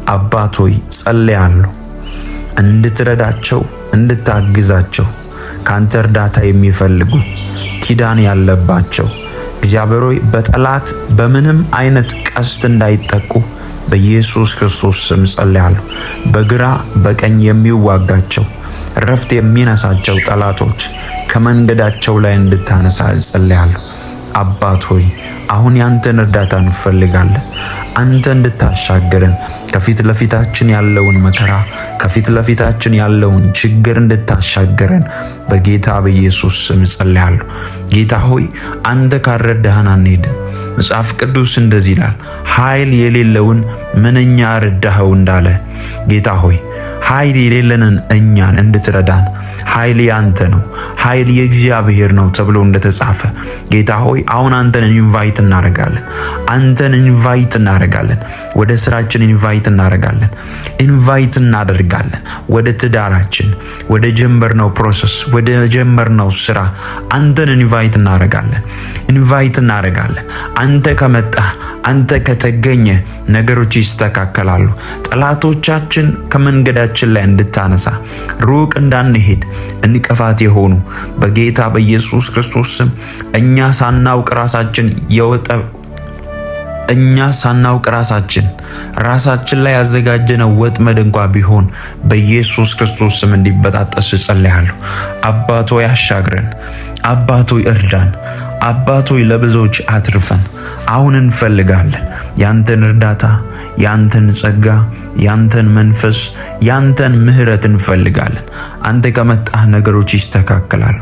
አባት ሆይ ጸልያለሁ እንድትረዳቸው እንድታግዛቸው ካንተ እርዳታ የሚፈልጉ ኪዳን ያለባቸው እግዚአብሔር ሆይ በጠላት በምንም አይነት ቀስት እንዳይጠቁ በኢየሱስ ክርስቶስ ስም ጸልያለሁ። በግራ በቀኝ የሚዋጋቸው ረፍት የሚነሳቸው ጠላቶች ከመንገዳቸው ላይ እንድታነሳ ጸልያለሁ። አባት ሆይ አሁን ያንተን እርዳታ እንፈልጋለን። አንተ እንድታሻገረን ከፊት ለፊታችን ያለውን መከራ ከፊት ለፊታችን ያለውን ችግር እንድታሻገረን በጌታ በኢየሱስ ስም ጸልያለሁ። ጌታ ሆይ አንተ ካልረዳህን አንሄድም። መጽሐፍ ቅዱስ እንደዚህ ይላል፣ ኃይል የሌለውን ምንኛ ረዳኸው እንዳለ። ጌታ ሆይ ኃይል የሌለንን እኛን እንድትረዳን ኃይል ያንተ ነው፣ ኃይል የእግዚአብሔር ነው ተብሎ እንደተጻፈ ጌታ ሆይ አሁን አንተን ኢንቫይት እናደርጋለን። አንተን ኢንቫይት እናደርጋለን። ወደ ስራችን ኢንቫይት እናደርጋለን። ኢንቫይት እናደርጋለን። ወደ ትዳራችን፣ ወደ ጀመርነው ፕሮሰስ፣ ወደ ጀመርነው ስራ አንተን ኢንቫይት እናደርጋለን። ኢንቫይት እናደርጋለን። አንተ ከመጣህ አንተ ከተገኘ ነገሮች ይስተካከላሉ። ጠላቶቻችን ከመንገዳችን ላይ እንድታነሳ ሩቅ እንዳንሄድ እንቅፋት የሆኑ በጌታ በኢየሱስ ክርስቶስ ስም እኛ ሳናውቅ ራሳችን ላይ ያዘጋጀነው ወጥመድ እንኳ ቢሆን በኢየሱስ ክርስቶስ ስም እንዲበጣጠስ ጸልያለሁ። አባቶ ያሻግረን፣ አባቶ እርዳን፣ አባቶ ለብዙዎች አትርፈን። አሁን እንፈልጋለን ያንተን እርዳታ፣ ያንተን ጸጋ፣ ያንተን መንፈስ፣ ያንተን ምህረት እንፈልጋለን። አንተ ከመጣህ ነገሮች ይስተካከላሉ።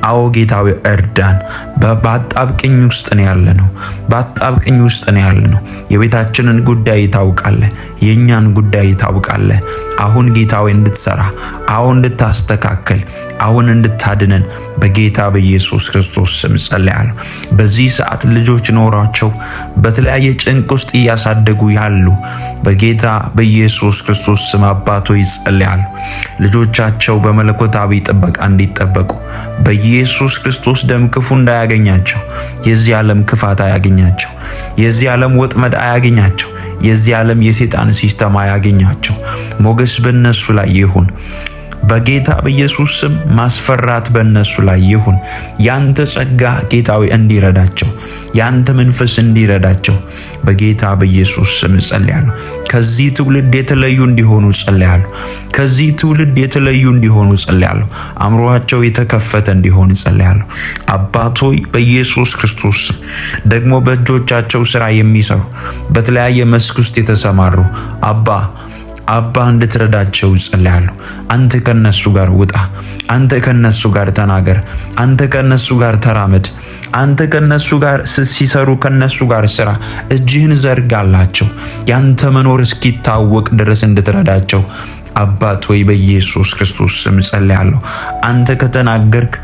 አዎ ጌታዊ እርዳን። በአጣብቅኝ ውስጥ ነው ያለነው። በአጣብቅኝ ውስጥ ነው ያለነው። የቤታችንን ጉዳይ ታውቃለህ፣ የኛን ጉዳይ ታውቃለህ። አሁን ጌታዊ እንድትሰራ፣ አሁን እንድታስተካከል፣ አሁን እንድታድነን በጌታ በኢየሱስ ክርስቶስ ስም ጸልያለሁ። በዚህ ሰዓት ልጆች ኖራቸው በተለያየ ጭንቅ ውስጥ እያሳደጉ ያሉ በጌታ በኢየሱስ ክርስቶስ ስም አባቶ ይጸልያሉ። ልጆቻቸው በመለኮታዊ ጥበቃ እንዲጠበቁ በኢየሱስ ክርስቶስ ደም ክፉ እንዳያገኛቸው፣ የዚህ ዓለም ክፋት አያገኛቸው፣ የዚህ ዓለም ወጥመድ አያገኛቸው፣ የዚህ ዓለም የሰይጣን ሲስተም አያገኛቸው። ሞገስ በእነሱ ላይ ይሁን። በጌታ በኢየሱስ ስም ማስፈራት በእነሱ ላይ ይሁን። ያንተ ጸጋ ጌታዊ እንዲረዳቸው፣ ያንተ መንፈስ እንዲረዳቸው በጌታ በኢየሱስ ስም ጸልያለሁ። ከዚህ ትውልድ የተለዩ እንዲሆኑ ጸልያለሁ። ከዚህ ትውልድ የተለዩ እንዲሆኑ ጸልያለሁ። አእምሮአቸው የተከፈተ እንዲሆን ጸልያለሁ። አባቶይ በኢየሱስ ክርስቶስ ደግሞ በእጆቻቸው ስራ የሚሰሩ በተለያየ መስክ ውስጥ የተሰማሩ አባ እንድትረዳቸው ጸልያለሁ። አንተ ከነሱ ጋር ውጣ። አንተ ከነሱ ጋር ተናገር። አንተ ከነሱ ጋር ተራመድ። አንተ ከነሱ ጋር ሲሰሩ ከነሱ ጋር ስራ። እጅህን ዘርጋላቸው። ያንተ መኖር እስኪታወቅ ድረስ እንድትረዳቸው አባት ሆይ በኢየሱስ ክርስቶስ ስም ጸልያለሁ። አንተ ከተናገርክ፣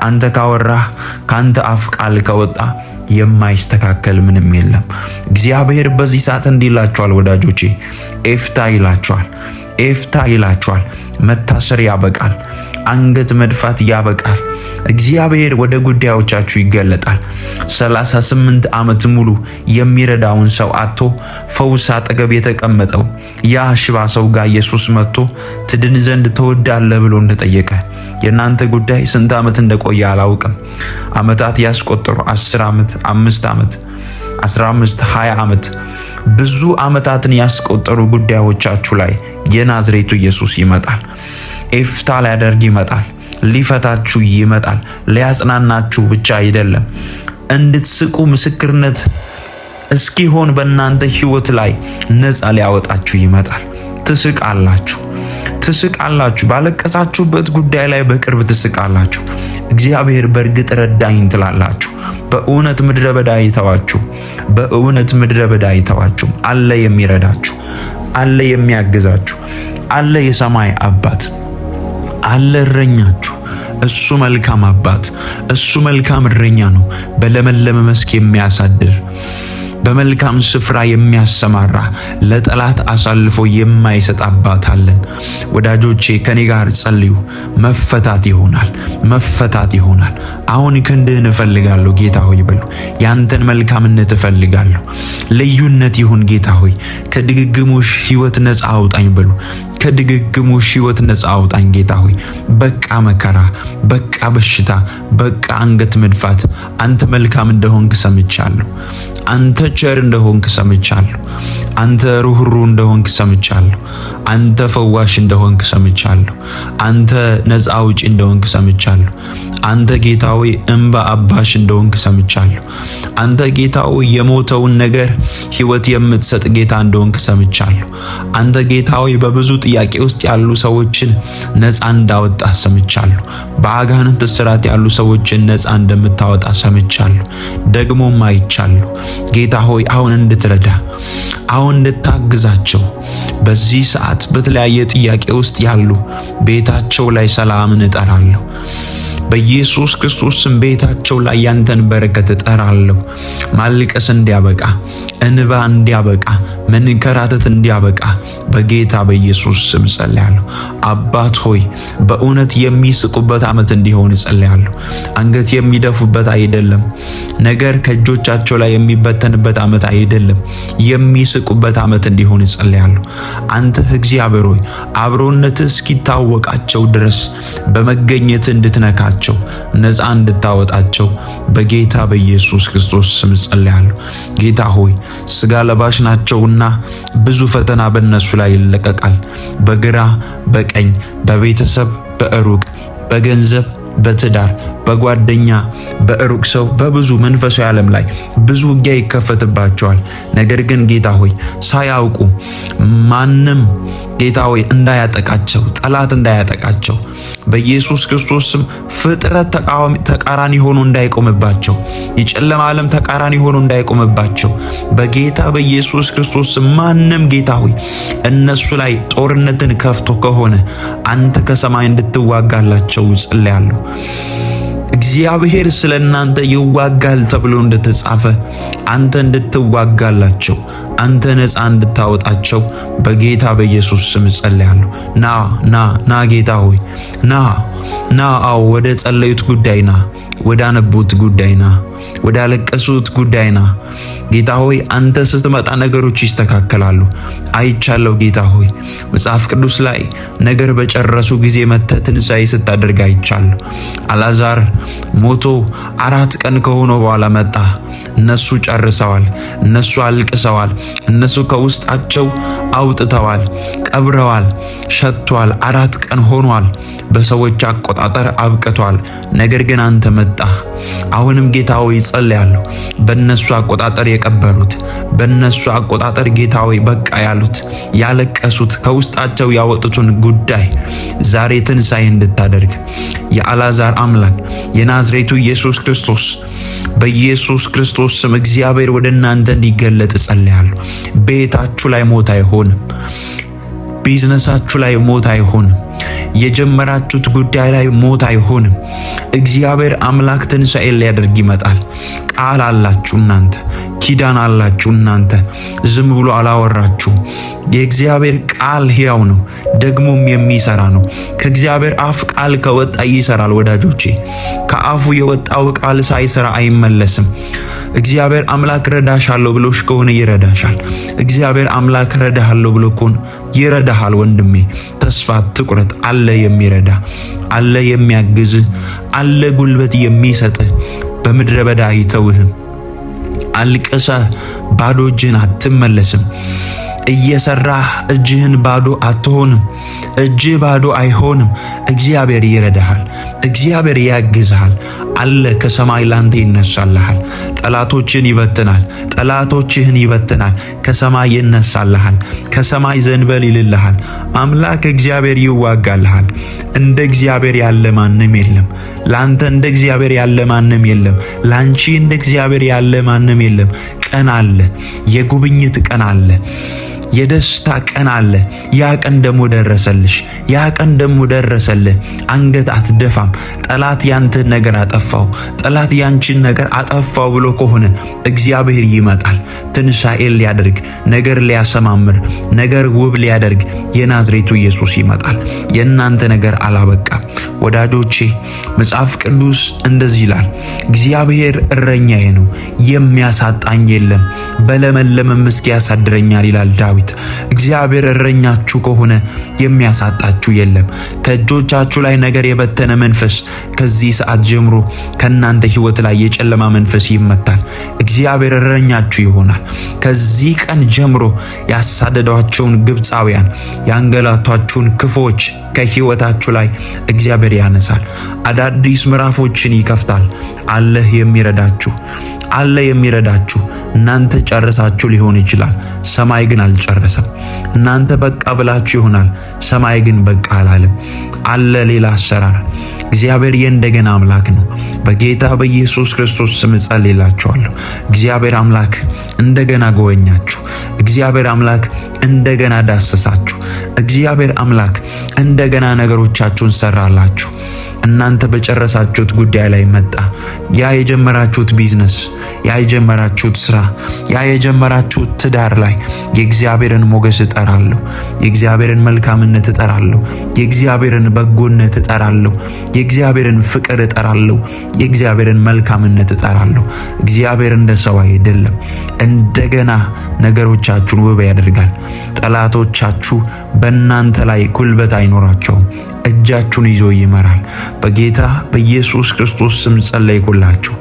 አንተ ካወራህ፣ ካንተ አፍ ቃል ከወጣ የማይስተካከል ምንም የለም። እግዚአብሔር በዚህ ሰዓት እንዲላችኋል ወዳጆቼ፣ ኤፍታ ይላችኋል። መታሰር ያበቃል። አንገት መድፋት ያበቃል። እግዚአብሔር ወደ ጉዳዮቻችሁ ይገለጣል። 38 ዓመት ሙሉ የሚረዳውን ሰው አጥቶ ፈውስ አጠገብ የተቀመጠው ያ ሽባ ሰው ጋር ኢየሱስ መጥቶ ትድን ዘንድ ትወዳለህ ብሎ እንደጠየቀ የናንተ ጉዳይ ስንት ዓመት እንደቆየ አላውቅም። ዓመታት ያስቆጠሩ 10 ዓመት፣ 5 ዓመት፣ 15፣ 20 ዓመት ብዙ ዓመታትን ያስቆጠሩ ጉዳዮቻችሁ ላይ የናዝሬቱ ኢየሱስ ይመጣል። ኤፍታ ሊያደርግ ይመጣል። ሊፈታችሁ ይመጣል። ሊያጽናናችሁ ብቻ አይደለም፣ እንድትስቁ ምስክርነት እስኪሆን በእናንተ ሕይወት ላይ ነፃ ሊያወጣችሁ ይመጣል። ትስቃላችሁ። ባለቀሳችሁበት ጉዳይ ላይ በቅርብ ትስቃላችሁ። እግዚአብሔር በእርግጥ ረዳኝ ትላላችሁ። በእውነት ምድረ በዳ አይተዋችሁ አለ የሚረዳችሁ፣ አለ የሚያግዛችሁ፣ አለ የሰማይ አባት፣ አለ እረኛችሁ። እሱ መልካም አባት፣ እሱ መልካም እረኛ ነው። በለመለመ መስክ የሚያሳድር በመልካም ስፍራ የሚያሰማራ ለጠላት አሳልፎ የማይሰጥ አባት አለን። ወዳጆቼ ከኔ ጋር ጸልዩ። መፈታት ይሆናል፣ መፈታት ይሆናል። አሁን ክንድህን እፈልጋለሁ ጌታ ሆይ በሉ። ያንተን መልካምነት እፈልጋለሁ። ልዩነት ይሁን ጌታ ሆይ። ከድግግሞሽ ሕይወት ነፃ አውጣኝ በሉ። ከድግግሞሽ ሕይወት ነፃ አውጣኝ ጌታ ሆይ። በቃ መከራ፣ በቃ በሽታ፣ በቃ አንገት መድፋት። አንተ መልካም እንደሆንክ ሰምቻለሁ። አንተ ቸር እንደሆንክ ሰምቻለሁ። አንተ ሩህሩህ እንደሆንክ ሰምቻለሁ። አንተ ፈዋሽ እንደሆንክ ሰምቻለሁ። አንተ ነፃ አውጪ እንደሆንክ ሰምቻለሁ። አንተ ጌታ ሆይ እንባ አባሽ እንደሆንክ ሰምቻለሁ። አንተ ጌታ ሆይ የሞተውን ነገር ሕይወት የምትሰጥ ጌታ እንደሆንክ ሰምቻለሁ። አንተ ጌታ ሆይ በብዙ ጥያቄ ውስጥ ያሉ ሰዎችን ነፃ እንዳወጣ ሰምቻለሁ። በአጋንንት እስራት ያሉ ሰዎችን ነፃ እንደምታወጣ ሰምቻለሁ። ደግሞም አይቻለሁ። ጌታ ሆይ አሁን እንድትረዳ፣ አሁን እንድታግዛቸው በዚህ ሰዓት በተለያየ ጥያቄ ውስጥ ያሉ ቤታቸው ላይ ሰላምን እጠራለሁ። በኢየሱስ ክርስቶስ ስም ቤታቸው ላይ ያንተን በረከት እጠራለሁ። ማልቀስ እንዲያበቃ፣ እንባ እንዲያበቃ፣ መንከራተት እንዲያበቃ በጌታ በኢየሱስ ስም ጸልያለሁ። አባት ሆይ በእውነት የሚስቁበት ዓመት እንዲሆን ጸልያለሁ። አንገት የሚደፉበት አይደለም። ነገር ከእጆቻቸው ላይ የሚበተንበት ዓመት አይደለም። የሚስቁበት ዓመት እንዲሆን ጸልያለሁ። አንተ እግዚአብሔር ሆይ አብሮነትህ እስኪታወቃቸው ድረስ በመገኘት እንድትነካቸው፣ ነፃ እንድታወጣቸው በጌታ በኢየሱስ ክርስቶስ ስም ጸልያለሁ። ጌታ ሆይ ስጋ ለባሽ ናቸውና ብዙ ፈተና በእነሱ ላይ ይለቀቃል። በግራ በቀኝ፣ በቤተሰብ በሩቅ፣ በገንዘብ በትዳር፣ በጓደኛ፣ በሩቅ ሰው፣ በብዙ መንፈሳዊ ዓለም ላይ ብዙ ውጊያ ይከፈትባቸዋል። ነገር ግን ጌታ ሆይ ሳያውቁ ማንም ጌታ ሆይ እንዳያጠቃቸው፣ ጠላት እንዳያጠቃቸው በኢየሱስ ክርስቶስ ስም ፍጥረት ተቃራኒ ሆኖ እንዳይቆምባቸው፣ የጨለማ ዓለም ተቃራኒ ሆኖ እንዳይቆምባቸው በጌታ በኢየሱስ ክርስቶስ ስም ማንም ጌታ ሆይ እነሱ ላይ ጦርነትን ከፍቶ ከሆነ አንተ ከሰማይ እንድትዋጋላቸው ጸልያለሁ። እግዚአብሔር ስለናንተ ይዋጋል ተብሎ እንደተጻፈ አንተ እንድትዋጋላቸው፣ አንተ ነፃ እንድታወጣቸው በጌታ በኢየሱስ ስም ጸልያለሁ። ና ጌታ ሆይ ና አዎ ወደ ጸለዩት ጉዳይ ና፣ ወደ አነቡት ጉዳይ ና፣ ወደ አለቀሱት ጉዳይ ና። ጌታ ሆይ አንተ ስትመጣ ነገሮች ይስተካከላሉ። አይቻለሁ ጌታ ሆይ መጽሐፍ ቅዱስ ላይ ነገር በጨረሱ ጊዜ መተህ ትንሣኤ ስታደርግ አይቻለሁ። አልዓዛር ሞቶ 4 ቀን ከሆነው በኋላ መጣ። እነሱ ጨርሰዋል። እነሱ አልቅሰዋል። እነሱ ከውስጣቸው አውጥተዋል፣ ቀብረዋል፣ ሸቷል። 4 ቀን ሆኗል። በሰዎች አቆጣጠር አብቅቷል። ነገር ግን አንተ መጣ። አሁንም ጌታ ሆይ ጸልያለሁ በእነሱ አቆጣጠር የቀበሩት፣ በእነሱ አቆጣጠር ጌታ ሆይ በቃ ያሉት፣ ያለቀሱት፣ ከውስጣቸው ያወጡትን ጉዳይ ዛሬ ትንሣኤ እንድታደርግ የአልዓዛር አምላክ የናዝሬቱ ኢየሱስ ክርስቶስ በኢየሱስ ክርስቶስ ስም እግዚአብሔር ወደ እናንተ እንዲገለጥ ጸልያለሁ። ቤታችሁ ላይ ሞት አይሆንም። ቢዝነሳችሁ ላይ ሞት አይሆንም። የጀመራችሁት ጉዳይ ላይ ሞት አይሆንም። እግዚአብሔር አምላክ ትንሣኤን ሊያደርግ ይመጣል። ቃል አላችሁ እናንተ፣ ኪዳን አላችሁ እናንተ። ዝም ብሎ አላወራችሁ። የእግዚአብሔር ቃል ሕያው ነው፣ ደግሞም የሚሰራ ነው። ከእግዚአብሔር አፍ ቃል ከወጣ ይሰራል። ወዳጆቼ ከአፉ የወጣው ቃል ሳይሰራ አይመለስም። እግዚአብሔር አምላክ ረዳሻለሁ ብሎሽ ከሆነ ይረዳሻል። እግዚአብሔር አምላክ ረዳሃለሁ ብሎ ከሆነ ይረዳሃል። ወንድሜ ተስፋ አትቁረጥ። አለ የሚረዳ፣ አለ የሚያግዝ፣ አለ ጉልበት የሚሰጥ። በምድረ በዳ አይተውህም። አልቅሰህ ባዶ እጅህን አትመለስም። እየሰራህ እጅህን ባዶ አትሆንም። እጅህ ባዶ አይሆንም። እግዚአብሔር ይረዳሃል። እግዚአብሔር ያግዝሃል። አለ ከሰማይ ላንተ ይነሳልሃል። ጠላቶችን ይበትናል። ጠላቶችህን ይበትናል። ከሰማይ ይነሳልሃል። ከሰማይ ዘንበል ይልልሃል። አምላክ እግዚአብሔር ይዋጋልሃል። እንደ እግዚአብሔር ያለ ማንም የለም። ላንተ እንደ እግዚአብሔር ያለ ማንም የለም። ላንቺ እንደ እግዚአብሔር ያለ ማንም የለም። ቀን አለ። የጉብኝት ቀን አለ። የደስታ ቀን አለ። ያ ቀን ደግሞ ደረሰልሽ። ያ ቀን ደግሞ ደረሰልህ። አንገት አትደፋም። ጠላት ያንተን ነገር አጠፋው፣ ጠላት ያንቺን ነገር አጠፋው ብሎ ከሆነ እግዚአብሔር ይመጣል። ትንሣኤን ሊያደርግ፣ ነገር ሊያሰማምር፣ ነገር ውብ ሊያደርግ የናዝሬቱ ኢየሱስ ይመጣል። የእናንተ ነገር አላበቃም ወዳጆቼ። መጽሐፍ ቅዱስ እንደዚህ ይላል፣ እግዚአብሔር እረኛዬ ነው፣ የሚያሳጣኝ የለም፣ በለመለመ መስክ ያሳድረኛል ይላል ዳዊት። እግዚአብሔር እረኛችሁ ከሆነ የሚያሳጣችሁ የለም። ከእጆቻችሁ ላይ ነገር የበተነ መንፈስ ከዚህ ሰዓት ጀምሮ ከናንተ ሕይወት ላይ የጨለማ መንፈስ ይመታል። እግዚአብሔር እረኛችሁ ይሆናል። ከዚህ ቀን ጀምሮ ያሳደዷቸውን ግብፃውያን፣ ያንገላቷችሁን ክፎች ከሕይወታችሁ ላይ እግዚአብሔር ያነሳል። አዳዲስ ምዕራፎችን ይከፍታል። አለህ የሚረዳችሁ አለ የሚረዳችሁ። እናንተ ጨርሳችሁ ሊሆን ይችላል፣ ሰማይ ግን አልጨረሰም። እናንተ በቃ ብላችሁ ይሆናል፣ ሰማይ ግን በቃ አላለም። አለ ሌላ አሰራር። እግዚአብሔር የእንደገና አምላክ ነው። በጌታ በኢየሱስ ክርስቶስ ስም ጸልይላችኋለሁ። እግዚአብሔር አምላክ እንደገና ጎበኛችሁ። እግዚአብሔር አምላክ እንደገና ዳሰሳችሁ። እግዚአብሔር አምላክ እንደገና ነገሮቻችሁን ሰራላችሁ። እናንተ በጨረሳችሁት ጉዳይ ላይ መጣ። ያ የጀመራችሁት ቢዝነስ፣ ያ የጀመራችሁት ስራ፣ ያ የጀመራችሁት ትዳር ላይ የእግዚአብሔርን ሞገስ እጠራለሁ። የእግዚአብሔርን መልካምነት እጠራለሁ። የእግዚአብሔርን በጎነት እጠራለሁ። የእግዚአብሔርን ፍቅር እጠራለሁ። የእግዚአብሔርን መልካምነት እጠራለሁ። እግዚአብሔር እንደ ሰው አይደለም። እንደገና ነገሮቻችሁን ውብ ያደርጋል። ጠላቶቻችሁ በእናንተ ላይ ጉልበት አይኖራቸውም። እጃችሁን ይዞ ይመራል። በጌታ በኢየሱስ ክርስቶስ ስም ጸለይኩላችሁ።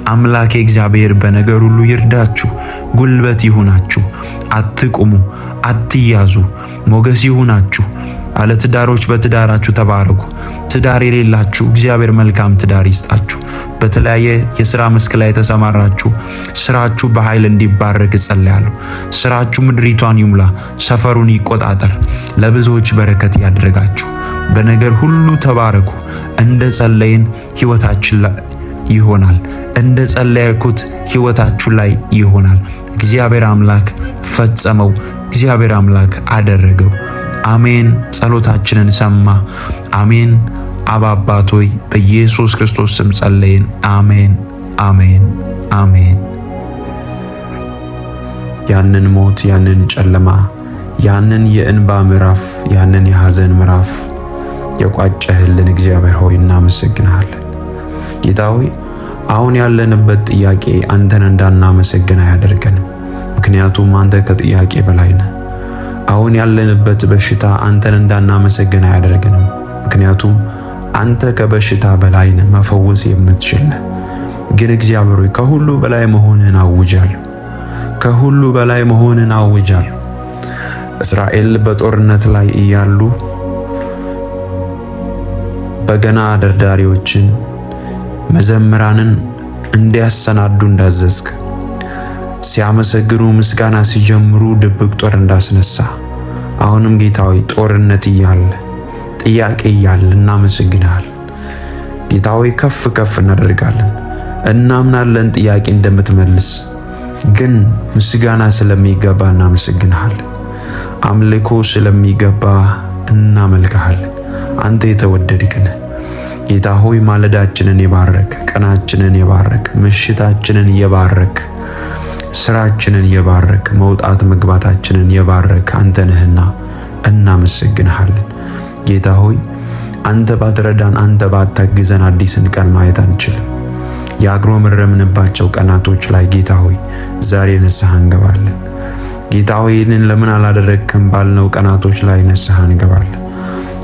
አምላክ እግዚአብሔር በነገር ሁሉ ይርዳችሁ፣ ጉልበት ይሁናችሁ። አትቁሙ፣ አትያዙ፣ ሞገስ ይሁናችሁ። ባለትዳሮች በትዳራችሁ ተባረኩ። ትዳር የሌላችሁ እግዚአብሔር መልካም ትዳር ይስጣችሁ። በተለያየ የሥራ መስክ ላይ የተሰማራችሁ ስራችሁ በኃይል እንዲባረክ እጸልያለሁ። ስራችሁ ምድሪቷን ይሙላ፣ ሰፈሩን ይቆጣጠር፣ ለብዙዎች በረከት ያድርጋችሁ። በነገር ሁሉ ተባረኩ። እንደ ጸለይን ሕይወታችን ላይ ይሆናል። እንደ ጸለይኩት ሕይወታችሁ ላይ ይሆናል። እግዚአብሔር አምላክ ፈጸመው። እግዚአብሔር አምላክ አደረገው። አሜን። ጸሎታችንን ሰማ። አሜን። አባት ሆይ በኢየሱስ ክርስቶስ ስም ጸለይን። አሜን፣ አሜን፣ አሜን። ያንን ሞት፣ ያንን ጨለማ፣ ያንን የእንባ ምዕራፍ፣ ያንን የሐዘን ምዕራፍ የቋጨህልን እግዚአብሔር ሆይ እናመሰግንሃለን። ጌታ ሆይ አሁን ያለንበት ጥያቄ አንተን እንዳናመሰግን አያደርገንም። ምክንያቱም አንተ ከጥያቄ በላይ ነህ። አሁን ያለንበት በሽታ አንተን እንዳናመሰግን አያደርገንም። ምክንያቱም አንተ ከበሽታ በላይ ነህ፣ መፈወስ የምትችል ነህ። ግን እግዚአብሔር ሆይ ከሁሉ በላይ መሆንህን አውጃለሁ። ከሁሉ በላይ መሆንህን አውጃለሁ። እስራኤል በጦርነት ላይ እያሉ በገና ደርዳሪዎችን፣ መዘምራንን እንዲያሰናዱ እንዳዘዝክ፣ ሲያመሰግኑ ምስጋና ሲጀምሩ ድብቅ ጦር እንዳስነሳ፣ አሁንም ጌታዊ ጦርነት እያለ ጥያቄ እያለ እናመሰግንሃል። ጌታዊ ከፍ ከፍ እናደርጋለን። እናምናለን ጥያቄ እንደምትመልስ፣ ግን ምስጋና ስለሚገባ እናመሰግንሃለን። አምልኮ ስለሚገባ እናመልክሃለን። አንተ የተወደድክ ነህ ጌታ ሆይ። ማለዳችንን የባረክ፣ ቀናችንን የባረክ፣ ምሽታችንን የባረክ፣ ስራችንን የባረክ፣ መውጣት መግባታችንን የባረክ አንተ ነህና እናመሰግንሃለን። ጌታ ሆይ አንተ ባትረዳን፣ አንተ ባታግዘን አዲስን ቀን ማየት አንችልም። ያግሮመረምንባቸው ቀናቶች ላይ ጌታ ሆይ ዛሬ ንስሐ እንገባለን። ጌታ ሆይ ይህንን ለምን አላደረግክም ባልነው ቀናቶች ላይ ንስሐ እንገባለን።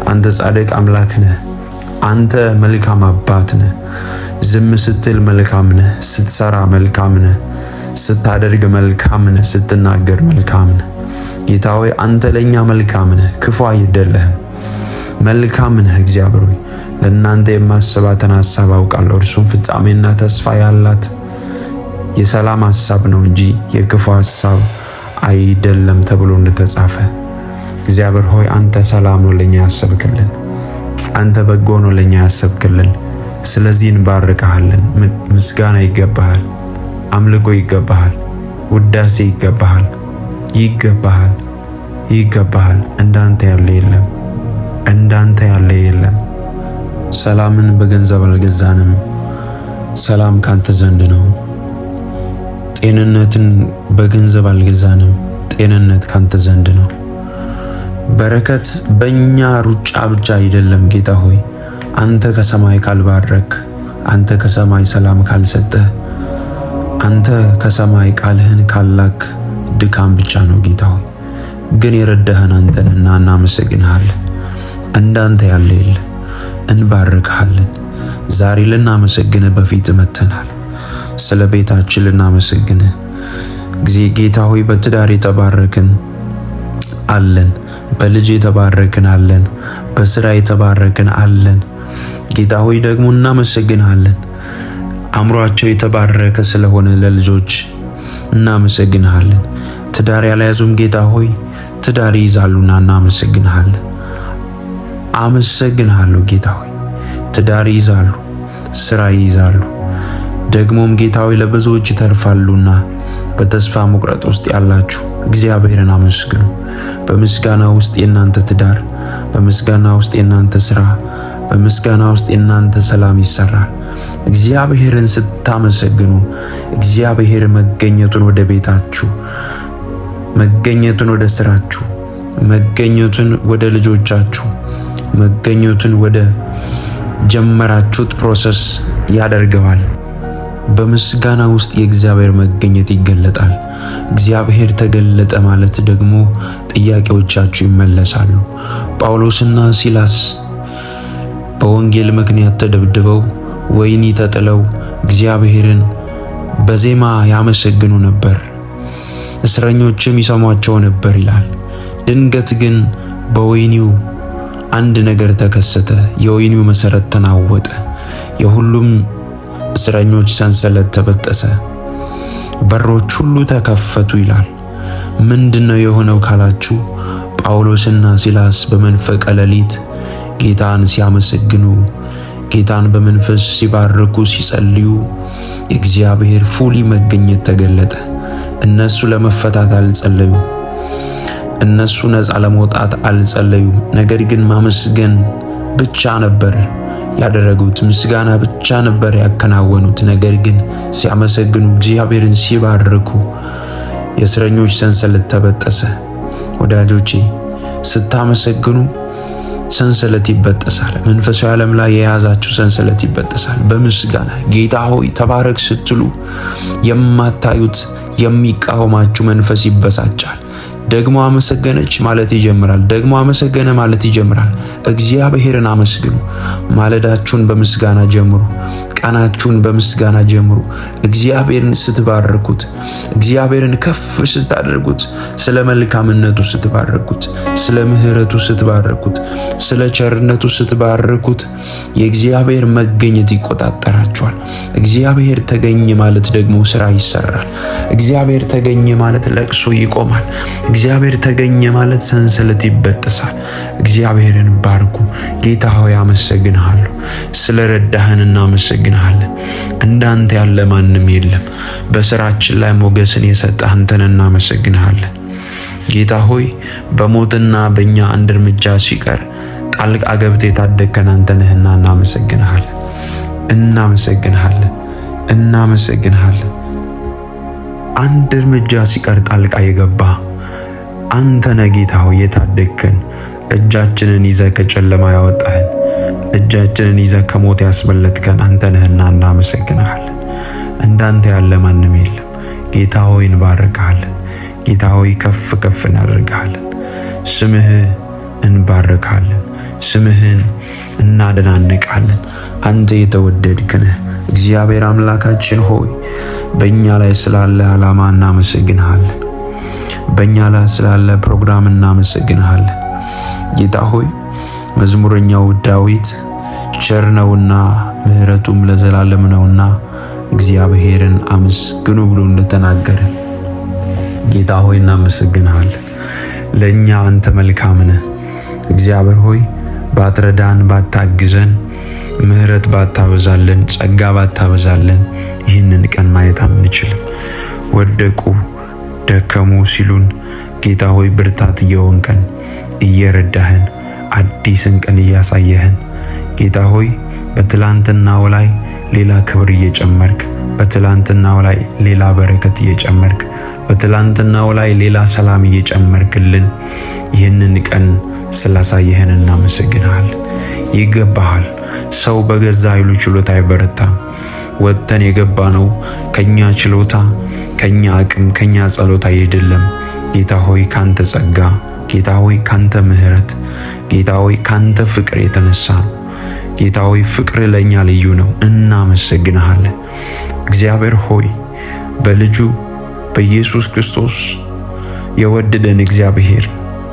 አንተ ጻድቅ አምላክ ነህ። አንተ መልካም አባት ነህ። ዝም ስትል መልካም ነህ፣ ስትሰራ መልካም ነህ፣ ስታደርግ መልካም ነህ፣ ስትናገር መልካም ነህ። ጌታ ሆይ አንተ ለኛ መልካም ነህ፣ ክፉ አይደለህም፣ መልካም ነህ። እግዚአብሔር ሆይ ለእናንተ የማስባትን ሐሳብ አውቃለሁ፣ እርሱም ፍጻሜና ተስፋ ያላት የሰላም ሐሳብ ነው እንጂ የክፉ ሐሳብ አይደለም ተብሎ እንደተጻፈ እግዚአብሔር ሆይ አንተ ሰላም ነው ለኛ ያሰብክልን፣ አንተ በጎ ነው ለኛ ያሰብክልን። ስለዚህ እንባርካለን። ምስጋና ይገባሃል፣ አምልኮ ይገባሃል፣ ውዳሴ ይገባሃል፣ ይገባሃል። ይገባሃል። እንዳንተ ያለ የለም፣ እንዳንተ ያለ የለም። ሰላምን በገንዘብ አልገዛንም። ሰላም ካንተ ዘንድ ነው። ጤንነትን በገንዘብ አልገዛንም። ጤንነት ካንተ ዘንድ ነው። በረከት በእኛ ሩጫ ብቻ አይደለም ጌታ ሆይ። አንተ ከሰማይ ካልባረክ፣ አንተ ከሰማይ ሰላም ካልሰጠህ፣ አንተ ከሰማይ ቃልህን ካላክ ድካም ብቻ ነው ጌታ ሆይ። ግን የረዳህን አንተ ነህና እናመሰግንሃለን። እንዳንተ ያለ የለም። እንባርክሃለን። ዛሬ ልናመሰግንህ በፊት መተናል። ስለ ቤታችን ልናመሰግንህ ጌታ ሆይ። በትዳር የተባረክን አለን፣ በልጅ የተባረክን አለን፣ በስራ የተባረክን አለን። ጌታ ሆይ ደግሞ እናመሰግንሃለን። አእምሯቸው የተባረከ ስለሆነ ለልጆች እናመሰግንሃለን። ትዳር ያልያዙም ጌታ ሆይ ትዳር ይይዛሉና እናመሰግንሃለን። አመሰግንሃለሁ ጌታ ሆይ። ትዳር ይይዛሉ፣ ስራ ይይዛሉ። ደግሞም ጌታ ሆይ ለብዙዎች ይተርፋሉና በተስፋ መቁረጥ ውስጥ ያላችሁ እግዚአብሔርን አመስግኑ። በምስጋና ውስጥ የእናንተ ትዳር፣ በምስጋና ውስጥ የእናንተ ስራ፣ በምስጋና ውስጥ የእናንተ ሰላም ይሰራል። እግዚአብሔርን ስታመሰግኑ እግዚአብሔር መገኘቱን ወደ ቤታችሁ፣ መገኘቱን ወደ ስራችሁ፣ መገኘቱን ወደ ልጆቻችሁ፣ መገኘቱን ወደ ጀመራችሁት ፕሮሰስ ያደርገዋል። በምስጋና ውስጥ የእግዚአብሔር መገኘት ይገለጣል። እግዚአብሔር ተገለጠ ማለት ደግሞ ጥያቄዎቻችሁ ይመለሳሉ። ጳውሎስና ሲላስ በወንጌል ምክንያት ተደብድበው ወህኒ ተጥለው እግዚአብሔርን በዜማ ያመሰግኑ ነበር፣ እስረኞችም ይሰሟቸው ነበር ይላል። ድንገት ግን በወህኒው አንድ ነገር ተከሰተ። የወህኒው መሰረት ተናወጠ። የሁሉም እስረኞች ሰንሰለት ተበጠሰ። በሮች ሁሉ ተከፈቱ ይላል። ምንድነው የሆነው ካላችሁ ጳውሎስና ሲላስ በመንፈቀ ሌሊት ጌታን ሲያመሰግኑ፣ ጌታን በመንፈስ ሲባርኩ፣ ሲጸልዩ የእግዚአብሔር ፉሊ መገኘት ተገለጠ። እነሱ ለመፈታት አልጸለዩ፣ እነሱ ነፃ ለመውጣት አልጸለዩ። ነገር ግን ማመስገን ብቻ ነበር ያደረጉት፣ ምስጋና ብቻ ነበር ያከናወኑት። ነገር ግን ሲያመሰግኑ፣ እግዚአብሔርን ሲባርኩ የእስረኞች ሰንሰለት ተበጠሰ። ወዳጆቼ ስታመሰግኑ ሰንሰለት ይበጠሳል። መንፈሳዊ ዓለም ላይ የያዛችሁ ሰንሰለት ይበጠሳል። በምስጋና ጌታ ሆይ ተባረክ ስትሉ የማታዩት የሚቃወማችሁ መንፈስ ይበሳጫል። ደግሞ አመሰገነች ማለት ይጀምራል። ደግሞ አመሰገነ ማለት ይጀምራል። እግዚአብሔርን አመስግኑ። ማለዳችሁን በምስጋና ጀምሩ። ቀናችሁን በምስጋና ጀምሩ። እግዚአብሔርን ስትባርኩት፣ እግዚአብሔርን ከፍ ስታደርጉት፣ ስለ መልካምነቱ ስትባርኩት፣ ስለ ምሕረቱ ስትባርኩት፣ ስለ ቸርነቱ ስትባርኩት የእግዚአብሔር መገኘት ይቆጣጠራችኋል። እግዚአብሔር ተገኘ ማለት ደግሞ ስራ ይሰራል። እግዚአብሔር ተገኘ ማለት ለቅሶ ይቆማል። እግዚአብሔር ተገኘ ማለት ሰንሰለት ይበጠሳል። እግዚአብሔርን ባርኩ። ጌታ ሆይ አመሰግንሃለሁ፣ ስለረዳህን እናመሰግንሃለን። እንዳንተ ያለ ማንም የለም። በስራችን ላይ ሞገስን የሰጠህ አንተን እናመሰግንሃለን። ጌታ ሆይ በሞትና በእኛ አንድ እርምጃ ሲቀር ጣልቃ ገብተህ የታደግከን አንተ ነህና እናመሰግንሃለን፣ እናመሰግንሃለን፣ እናመሰግንሃለን። አንድ እርምጃ ሲቀር ጣልቃ የገባ አንተ ነህ ጌታ ሆይ የታደግከን። እጃችንን ይዘህ ከጨለማ ያወጣህን፣ እጃችንን ይዘህ ከሞት ያስመለጥከን አንተ ነህና እናመሰግንሃለን። እንዳንተ ያለ ማንም የለም። ጌታ ሆይ እንባርክሃለን። ጌታ ሆይ ከፍ ከፍ እናደርግሃለን። ስምህ እንባርክሃለን። ስምህን እናደናንቃለን። አንተ የተወደድክ ነህ። እግዚአብሔር አምላካችን ሆይ በእኛ ላይ ስላለ ዓላማ እናመሰግንሃለን። በእኛ ላይ ስላለ ፕሮግራም እናመሰግንሃለን። ጌታ ሆይ መዝሙረኛው ዳዊት ቸር ነውና ምሕረቱም ለዘላለም ነውና እግዚአብሔርን አመስግኑ ብሎ እንደተናገረ ጌታ ሆይ እናመሰግንሃለን። ለእኛ አንተ መልካም ነህ። እግዚአብሔር ሆይ ባትረዳን፣ ባታግዘን፣ ምሕረት ባታበዛለን፣ ጸጋ ባታበዛለን ይህንን ቀን ማየት አንችልም። ወደቁ ደከሙ ሲሉን ጌታ ሆይ ብርታት እየሆንከን እየረዳህን አዲስን ቀን እያሳየህን ጌታ ሆይ በትላንትናው ላይ ሌላ ክብር እየጨመርክ በትላንትናው ላይ ሌላ በረከት እየጨመርክ በትላንትናው ላይ ሌላ ሰላም እየጨመርክልን ይህንን ቀን ስላሳየህን እናመሰግናለን። ይገባሃል። ሰው በገዛ ኃይሉ ችሎታ አይበረታም። ወጥተን የገባነው ከኛ ችሎታ፣ ከኛ አቅም፣ ከኛ ጸሎት አይደለም። ጌታ ሆይ ካንተ ጸጋ፣ ጌታ ሆይ ካንተ ምሕረት፣ ጌታ ሆይ ካንተ ፍቅር የተነሳ ነው። ጌታ ሆይ ፍቅር ለኛ ልዩ ነው። እናመሰግናለን። እግዚአብሔር ሆይ በልጁ በኢየሱስ ክርስቶስ የወደደን እግዚአብሔር፣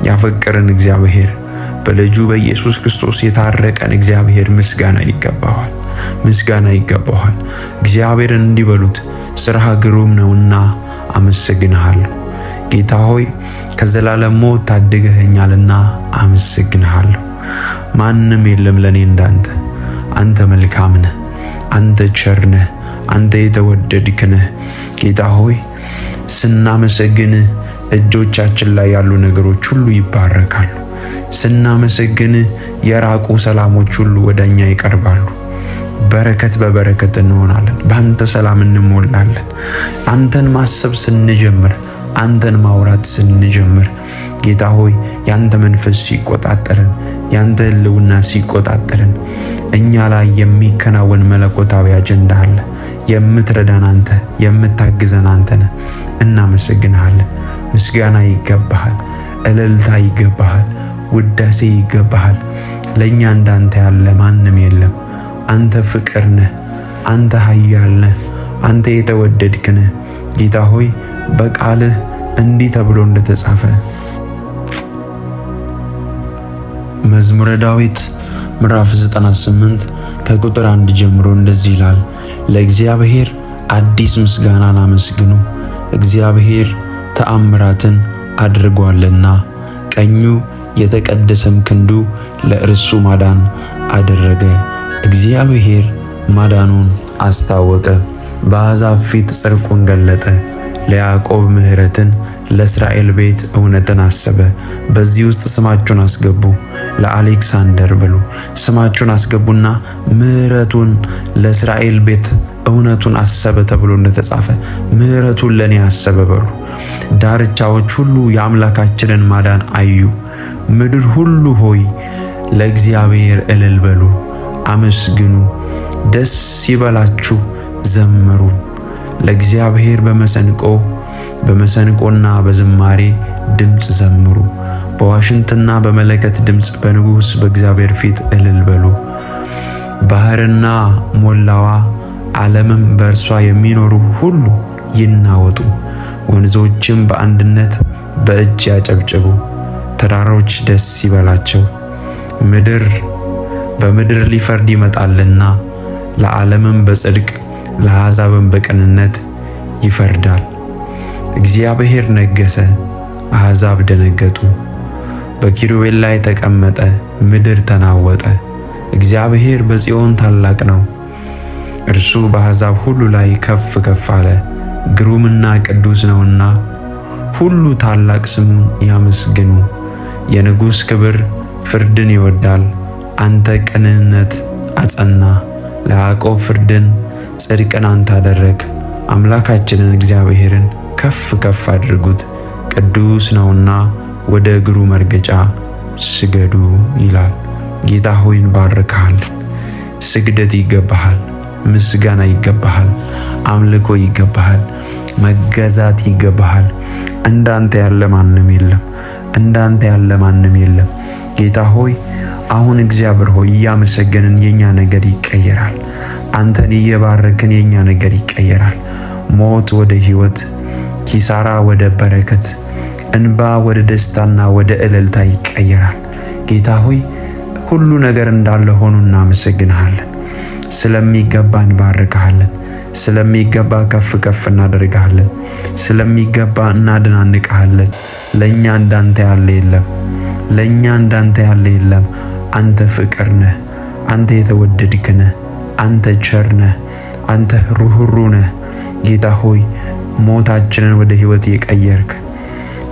ያፈቀረን እግዚአብሔር፣ በልጁ በኢየሱስ ክርስቶስ የታረቀን እግዚአብሔር ምስጋና ይገባዋል። ምስጋና ይገባዋል። እግዚአብሔርን እንዲበሉት ሥራህ ግሩም ነውና አመሰግንሃለሁ። ጌታ ሆይ ከዘላለም ሞት ታድገኸኛልና አመሰግንሃለሁ። ማንም የለም ለኔ እንዳንተ። አንተ መልካም ነህ፣ አንተ ቸር ነህ፣ አንተ የተወደድክ ነህ። ጌታ ሆይ ስናመሰግን እጆቻችን ላይ ያሉ ነገሮች ሁሉ ይባረካሉ። ስናመሰግን የራቁ ሰላሞች ሁሉ ወደኛ ይቀርባሉ። በረከት በበረከት እንሆናለን። በአንተ ሰላም እንሞላለን። አንተን ማሰብ ስንጀምር፣ አንተን ማውራት ስንጀምር ጌታ ሆይ ያንተ መንፈስ ሲቆጣጠረን፣ ያንተ ሕልውና ሲቆጣጠረን እኛ ላይ የሚከናወን መለኮታዊ አጀንዳ አለ። የምትረዳን አንተ፣ የምታግዘን አንተ ነህ። እናመሰግንሃለን። ምስጋና ይገባሃል፣ እልልታ ይገባሃል፣ ውዳሴ ይገባሃል። ለኛ እንዳንተ ያለ ማንም የለም። አንተ ፍቅር ነህ፣ አንተ ኃያል ነህ፣ አንተ የተወደድክ ነህ። ጌታ ሆይ በቃልህ እንዲህ ተብሎ እንደተጻፈ መዝሙረ ዳዊት ምዕራፍ 98 ከቁጥር 1 ጀምሮ እንደዚህ ይላል። ለእግዚአብሔር አዲስ ምስጋናን አመስግኑ፣ እግዚአብሔር ተአምራትን አድርጓልና፣ ቀኙ የተቀደሰም ክንዱ ለእርሱ ማዳን አደረገ። እግዚአብሔር ማዳኑን አስታወቀ፣ በአሕዛብ ፊት ጽድቁን ገለጠ። ለያዕቆብ ምሕረትን፣ ለእስራኤል ቤት እውነትን አሰበ። በዚህ ውስጥ ስማችሁን አስገቡ። ለአሌክሳንደር ብሉ ስማችሁን አስገቡና ምሕረቱን ለእስራኤል ቤት እውነቱን አሰበ ተብሎ እንደተጻፈ ምሕረቱን ለኔ አሰበ በሉ። ዳርቻዎች ሁሉ የአምላካችንን ማዳን አዩ። ምድር ሁሉ ሆይ ለእግዚአብሔር እልል በሉ፣ አመስግኑ፣ ደስ ይበላችሁ፣ ዘምሩ። ለእግዚአብሔር በመሰንቆና በዝማሬ ድምፅ ዘምሩ። በዋሽንትና በመለከት ድምፅ በንጉሥ በእግዚአብሔር ፊት እልል በሉ። ባህርና ሞላዋ ዓለምም በእርሷ የሚኖሩ ሁሉ ይናወጡ። ወንዞችም በአንድነት በእጅ ያጨብጭቡ። ተራሮች ደስ ይበላቸው። በምድር ሊፈርድ ይመጣልና ለዓለምም በጽድቅ ለአሕዛብም በቅንነት ይፈርዳል። እግዚአብሔር ነገሠ፣ አሕዛብ ደነገጡ። በኪሩቤል ላይ ተቀመጠ፣ ምድር ተናወጠ። እግዚአብሔር በጽዮን ታላቅ ነው፣ እርሱ በአሕዛብ ሁሉ ላይ ከፍ ከፍ አለ። ግሩምና ቅዱስ ነውና ሁሉ ታላቅ ስሙን ያመስግኑ። የንጉሥ ክብር ፍርድን ይወዳል። አንተ ቅንነት አጸና፣ ለያዕቆብ ፍርድን ጽድቅን አንተ አደረግ። አምላካችንን እግዚአብሔርን ከፍ ከፍ አድርጉት፣ ቅዱስ ነውና ወደ እግሩ መርገጫ ስገዱ ይላል። ጌታ ሆይ እንባርክሃለን። ስግደት ይገባሃል፣ ምስጋና ይገባሃል፣ አምልኮ ይገባሃል፣ መገዛት ይገባሃል። እንዳንተ ያለ ማንም የለም፣ እንዳንተ ያለ ማንም የለም። ጌታ ሆይ አሁን እግዚአብሔር ሆይ እያመሰገንን የኛ ነገር ይቀየራል። አንተን እየባረክን የኛ ነገር ይቀየራል። ሞት ወደ ሕይወት፣ ኪሳራ ወደ በረከት፣ እንባ ወደ ደስታና ወደ እልልታ ይቀየራል። ጌታ ሆይ ሁሉ ነገር እንዳለ ሆኖ እናመሰግንሃለን። ስለሚገባ እንባርክሃለን። ስለሚገባ ከፍ ከፍ እናደርግሃለን። ስለሚገባ እናድናንቅሃለን። ለኛ እንዳንተ ያለ የለም፣ ለኛ እንዳንተ ያለ የለም። አንተ ፍቅር ነህ፣ አንተ የተወደድክ ነህ፣ አንተ ቸር ነህ፣ አንተ ሩህሩህ ነህ። ጌታ ሆይ ሞታችንን ወደ ሕይወት የቀየርክ፣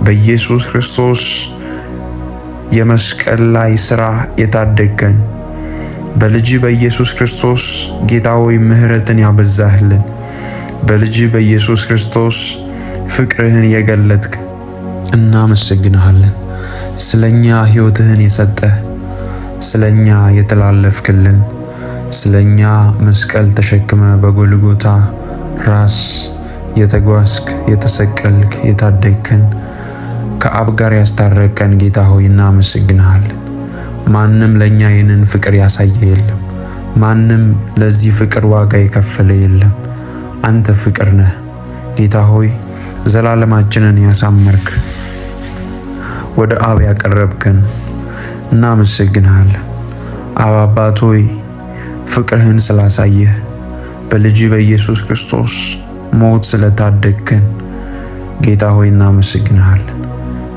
በኢየሱስ ክርስቶስ የመስቀል ላይ ሥራ የታደገን በልጅ በኢየሱስ ክርስቶስ ጌታ ሆይ ምሕረትን ያበዛህልን በልጅ በኢየሱስ ክርስቶስ ፍቅርህን የገለጥክ እናመሰግንሃለን። ስለኛ ሕይወትህን የሰጠህ ስለኛ የተላለፍክልን ስለኛ መስቀል ተሸክመ በጎልጎታ ራስ የተጓዝክ የተሰቀልክ የታደግከን ከአብ ጋር ያስታረቀን ጌታ ሆይ እናመሰግንሃለን። ማንም ለኛ ይህንን ፍቅር ያሳየ የለም። ማንም ለዚህ ፍቅር ዋጋ የከፈለ የለም። አንተ ፍቅር ነህ ጌታ ሆይ፣ ዘላለማችንን ያሳመርክ ወደ አብ ያቀረብከን እናመሰግንሃለን። አባት ሆይ ፍቅርህን ስላሳየህ በልጅ በኢየሱስ ክርስቶስ ሞት ስለታደግከን ጌታ ሆይ እናመሰግንሃለን።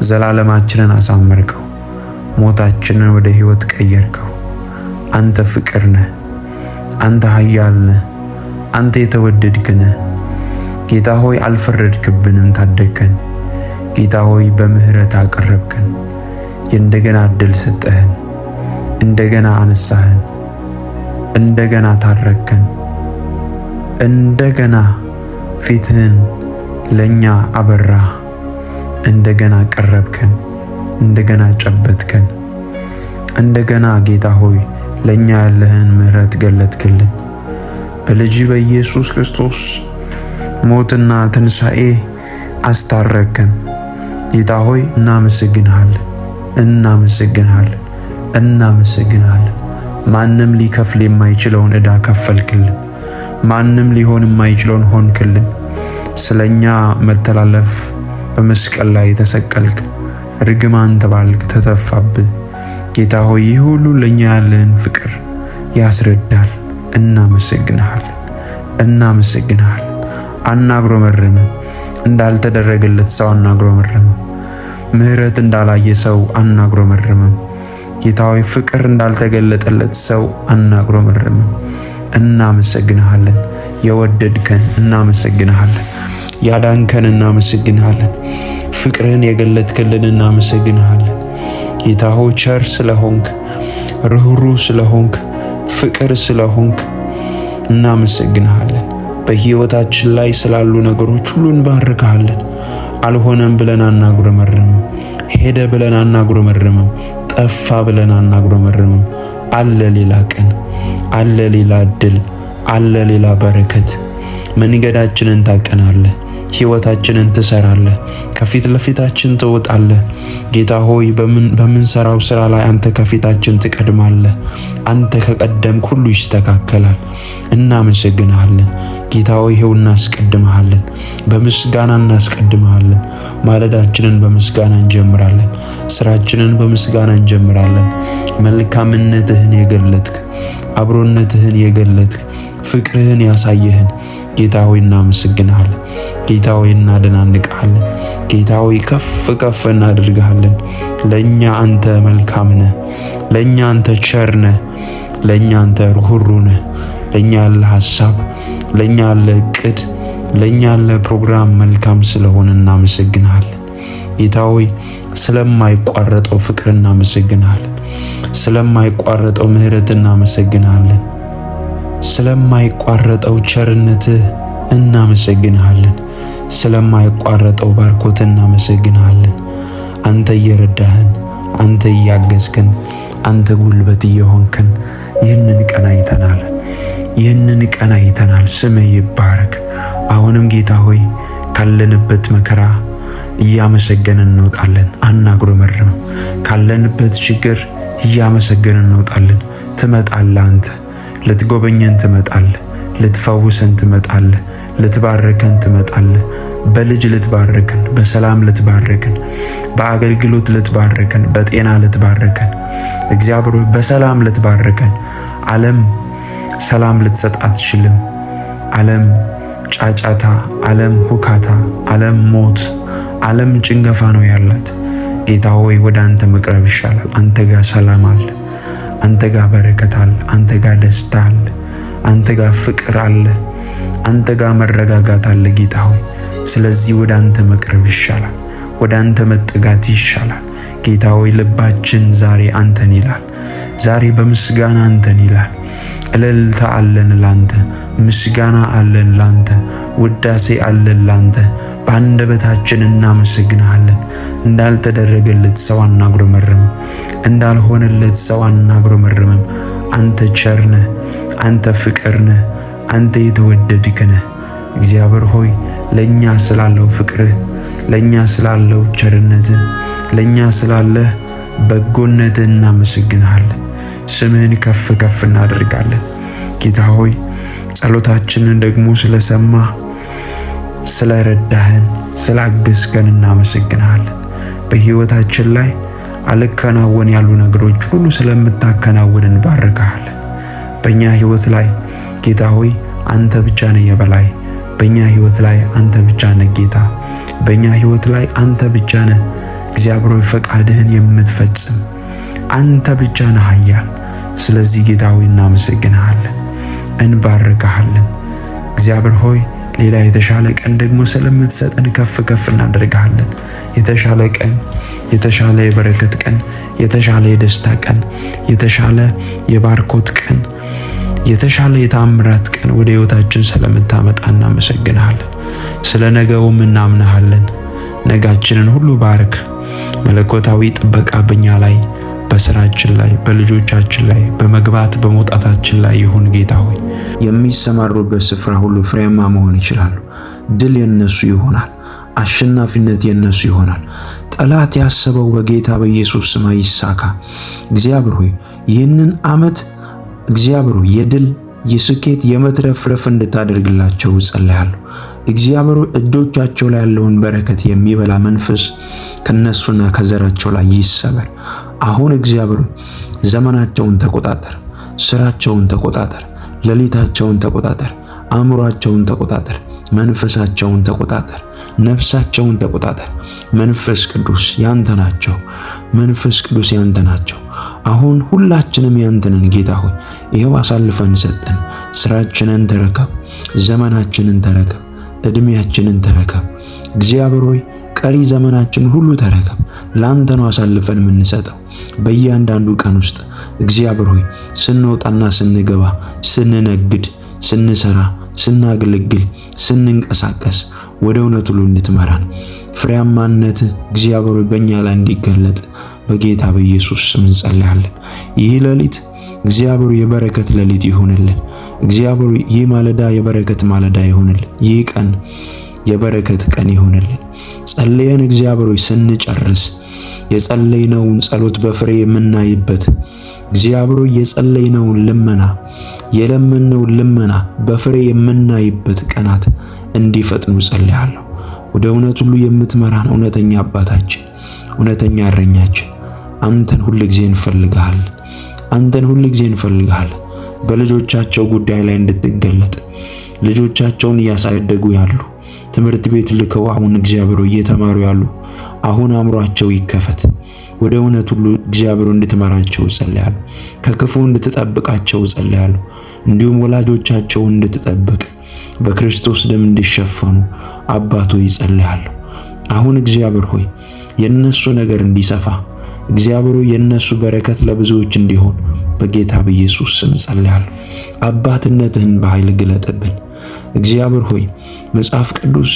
ዘላለማችንን አሳመርከው፣ ሞታችንን ወደ ሕይወት ቀየርከው። አንተ ፍቅር ነህ፣ አንተ ኃያል ነህ፣ አንተ የተወደድክ ነህ ጌታ ሆይ። አልፈረድክብንም፣ ታደግከን ጌታ ሆይ። በምህረት አቀረብከን፣ የእንደገና እድል ሰጠህን፣ እንደገና አነሳህን፣ እንደገና ታረከን፣ እንደገና ፊትህን ለኛ አበራ፣ እንደገና ቀረብከን፣ እንደገና ጨበጥከን፣ እንደገና ጌታ ሆይ ለኛ ያለህን ምህረት ገለጥክልን። በልጅ በኢየሱስ ክርስቶስ ሞትና ትንሣኤ አስታረከን ጌታ ሆይ እናመሰግንሃለን፣ እናመሰግንሃለን፣ እናመሰግንሃለን። ማንም ሊከፍል የማይችለውን ዕዳ ከፈልክልን። ማንም ሊሆን የማይችለውን ሆንክልን። ስለኛ መተላለፍ በመስቀል ላይ ተሰቀልክ፣ ርግማን ተባልክ፣ ተተፋብህ ጌታ ሆይ። ይህ ሁሉ ለኛ ያለን ፍቅር ያስረዳል። እናመሰግንሃለን፣ እናመሰግንሃለን። አናጉረመርምም፣ እንዳልተደረገለት ሰው አናጉረመርምም። ምህረት እንዳላየ ሰው አናጉረመርምም። ጌታ ሆይ ፍቅር እንዳልተገለጠለት ሰው አናጉረመርምም። እናመሰግንሃለን። የወደድከን እናመሰግንሃለን። ያዳንከን እናመሰግንሃለን። ፍቅርህን የገለጥክልን እናመሰግንሃለን። ጌታ ሆይ ቸር ስለሆንክ፣ ርኅሩህ ስለሆንክ፣ ፍቅር ስለሆንክ እናመሰግንሃለን። በሕይወታችን ላይ ስላሉ ነገሮች ሁሉ እንባርክሃለን። አልሆነም ብለን አናጉረመርምም። ሄደ ብለን አናጉረመርምም። ጠፋ ብለን አናጉረመርምም። አለ ሌላ ቀን፣ አለ ሌላ እድል፣ አለ ሌላ በረከት። መንገዳችንን ታቀናለህ፣ ሕይወታችንን ትሰራለህ፣ ከፊት ለፊታችን ትወጣለህ። ጌታ ሆይ በምንሰራው ስራ ላይ አንተ ከፊታችን ትቀድማለህ። አንተ ከቀደምክ ሁሉ ይስተካከላል። እናመሰግንሃለን ጌታ ሆይ። ይኸው እናስቀድምሃለን፣ በምስጋና እናስቀድምሃለን። ማለዳችንን በምስጋና እንጀምራለን፣ ስራችንን በምስጋና እንጀምራለን። መልካምነትህን የገለጥክ፣ አብሮነትህን የገለጥክ፣ ፍቅርህን ያሳየህን ጌታ ሆይ እናመሰግንሃለን። ጌታ ሆይ እናደናንቅሃለን። ጌታ ሆይ ከፍ ከፍ እናደርግሃለን። ለኛ አንተ መልካም ነህ፣ ለኛ አንተ ቸር ነህ፣ ለኛ አንተ ርኅሩህ ነህ። ለኛ ያለ ሐሳብ፣ ለኛ ያለ እቅድ፣ ለኛ ያለ ፕሮግራም መልካም ስለሆነ እናመሰግንሃለን። ጌታ ሆይ ስለማይቋረጠው ፍቅር እናመሰግንሃለን። ስለማይቋረጠው ምህረት እናመሰግንሃለን። ስለማይቋረጠው ቸርነትህ እናመሰግንሃለን። ስለማይቋረጠው ባርኮት እናመሰግንሃለን። አንተ እየረዳህን፣ አንተ እያገዝከን፣ አንተ ጉልበት እየሆንከን ይህንን ቀን አይተናል። ይህንን ቀን አይተናል። ስምህ ይባረክ። አሁንም ጌታ ሆይ ካለንበት መከራ እያመሰገንን እንወጣለን፣ አናጉረመርምም። ካለንበት ችግር እያመሰገንን እንወጣለን። ትመጣለህ፣ አንተ ልትጎበኘን ትመጣለህ፣ ልትፈውሰን ትመጣለህ፣ ልትባርከን ትመጣለህ። በልጅ ልትባርከን፣ በሰላም ልትባርከን፣ በአገልግሎት ልትባርከን፣ በጤና ልትባርከን፣ እግዚአብሔር በሰላም ልትባርከን። ዓለም ሰላም ልትሰጥ አትችልም። ዓለም ጫጫታ፣ ዓለም ሁካታ፣ ዓለም ሞት፣ ዓለም ጭንገፋ ነው ያላት። ጌታ ሆይ ወደ አንተ መቅረብ ይሻላል። አንተ ጋር ሰላም አለ፣ አንተ ጋር በረከት አለ፣ አንተ ጋር ደስታ አለ፣ አንተ ጋር ፍቅር አለ፣ አንተ ጋር መረጋጋት አለ ጌታ ሆይ። ስለዚህ ወደ አንተ መቅረብ ይሻላል። ወደ አንተ መጠጋት ይሻላል። ጌታ ሆይ ልባችን ዛሬ አንተን ይላል። ዛሬ በምስጋና አንተን ይላል። እልልታ አለን ላንተ፣ ምስጋና አለን ላንተ፣ ውዳሴ አለን ላንተ። በአንደበታችን እናመሰግናለን። እንዳልተደረገለት ሰው አናጉረመርምም፣ እንዳልሆነለት ሰው አናጉረመርምም። አንተ ቸር ነህ፣ አንተ ፍቅር ነህ፣ አንተ የተወደድክ ነህ። እግዚአብሔር ሆይ ለኛ ስላለው ፍቅርህ፣ ለኛ ስላለው ቸርነትህ፣ ለኛ ስላለህ በጎነትህ እናመሰግናለን። ስምህን ከፍ ከፍ እናደርጋለን። ጌታ ሆይ ጸሎታችንን ደግሞ ስለሰማ ስለረዳህን ስላገዝከን እናመሰግናለን። በህይወታችን ላይ አልከናወን ያሉ ነገሮች ሁሉ ስለምታከናውን እንባርካለን። በእኛ ህይወት ላይ ጌታ ሆይ አንተ ብቻ ነህ የበላይ። በእኛ ህይወት ላይ አንተ ብቻ ነህ ጌታ። በእኛ ህይወት ላይ አንተ ብቻ ነህ እግዚአብሔር ሆይ ፈቃድህን የምትፈጽም አንተ ብቻ ነህ ኃያል። ስለዚህ ጌታ ሆይ እናመሰግናለን፣ እንባርካለን። እግዚአብሔር ሆይ ሌላ የተሻለ ቀን ደግሞ ስለምትሰጠን ከፍ ከፍ እናደርጋለን። የተሻለ ቀን፣ የተሻለ የበረከት ቀን፣ የተሻለ የደስታ ቀን፣ የተሻለ የባርኮት ቀን፣ የተሻለ የታምራት ቀን ወደ ህይወታችን ስለምታመጣ እናመሰግናለን። ስለ ነገውም እናምናለን። ነጋችንን ሁሉ ባርክ። መለኮታዊ ጥበቃ በእኛ ላይ፣ በስራችን ላይ፣ በልጆቻችን ላይ፣ በመግባት በመውጣታችን ላይ ይሁን። ጌታ ሆይ የሚሰማሩበት ስፍራ ሁሉ ፍሬያማ መሆን ይችላሉ። ድል የነሱ ይሆናል። አሸናፊነት የነሱ ይሆናል። ጠላት ያሰበው በጌታ በኢየሱስ ስም ይሳካ። እግዚአብሔር ሆይ ይህንን ዓመት እግዚአብሔር ሆይ የድል የስኬት የመትረፍረፍ እንድታደርግላቸው ጸልያለሁ። እግዚአብሔር እጆቻቸው ላይ ያለውን በረከት የሚበላ መንፈስ ከነሱና ከዘራቸው ላይ ይሰበር። አሁን እግዚአብሔር ዘመናቸውን ተቆጣጠር፣ ስራቸውን ተቆጣጠር፣ ሌሊታቸውን ተቆጣጠር፣ አእምሯቸውን ተቆጣጠር፣ መንፈሳቸውን ተቆጣጠር፣ ነፍሳቸውን ተቆጣጠር። መንፈስ ቅዱስ ያንተ ናቸው። መንፈስ ቅዱስ ያንተ ናቸው። አሁን ሁላችንም ያንተንን ጌታ ሆይ ይሄው አሳልፈን ሰጠን። ስራችንን ተረከብ፣ ዘመናችንን ተረከብ፣ እድሜያችንን ተረከብ። እግዚአብሔር ሆይ ቀሪ ዘመናችን ሁሉ ተረከብ። ላንተ ነው አሳልፈን የምንሰጠው። በእያንዳንዱ ቀን ውስጥ እግዚአብሔር ሆይ ስንወጣና ስንገባ፣ ስንነግድ፣ ስንሰራ፣ ስናገለግል፣ ስንንቀሳቀስ ወደ እውነት ሁሉ እንድትመራን ፍሬያማነት እግዚአብሔር ሆይ በእኛ ላይ እንዲገለጥ በጌታ በኢየሱስ ስም እንጸልያለን። ይህ ሌሊት እግዚአብሔር የበረከት ሌሊት ይሁንልን። እግዚአብሔር ይህ ማለዳ የበረከት ማለዳ ይሁንልን። ይህ ቀን የበረከት ቀን ይሁንልን። ጸልየን እግዚአብሔር ስንጨርስ የጸለይነውን ጸሎት በፍሬ የምናይበት እግዚአብሔር የጸለይነውን ልመና የለመነውን ልመና በፍሬ የምናይበት ቀናት እንዲፈጥኑ ጸልያለሁ። ወደ እውነት ሁሉ የምትመራን እውነተኛ አባታችን፣ እውነተኛ እረኛችን አንተን ሁሉ ጊዜ እንፈልጋለን። አንተን ሁሉ ጊዜ እንፈልጋለን። በልጆቻቸው ጉዳይ ላይ እንድትገለጥ ልጆቻቸውን እያሳደጉ ያሉ ትምህርት ቤት ልከው አሁን እግዚአብሔር እየተማሩ ያሉ አሁን አእምሯቸው ይከፈት። ወደ እውነት ሁሉ እግዚአብሔር እንድትመራቸው ጸልያለሁ። ከክፉ እንድትጠብቃቸው ጸልያለሁ። እንዲሁም ወላጆቻቸውን እንድትጠብቅ በክርስቶስ ደም እንዲሸፈኑ አባቶ ይጸልያለሁ። አሁን እግዚአብሔር ሆይ የነሱ ነገር እንዲሰፋ እግዚአብሔር የነሱ በረከት ለብዙዎች እንዲሆን በጌታ በኢየሱስ ስም ጸልያለሁ። አባትነትህን በኃይል ግለጥብን። እግዚአብሔር ሆይ መጽሐፍ ቅዱስ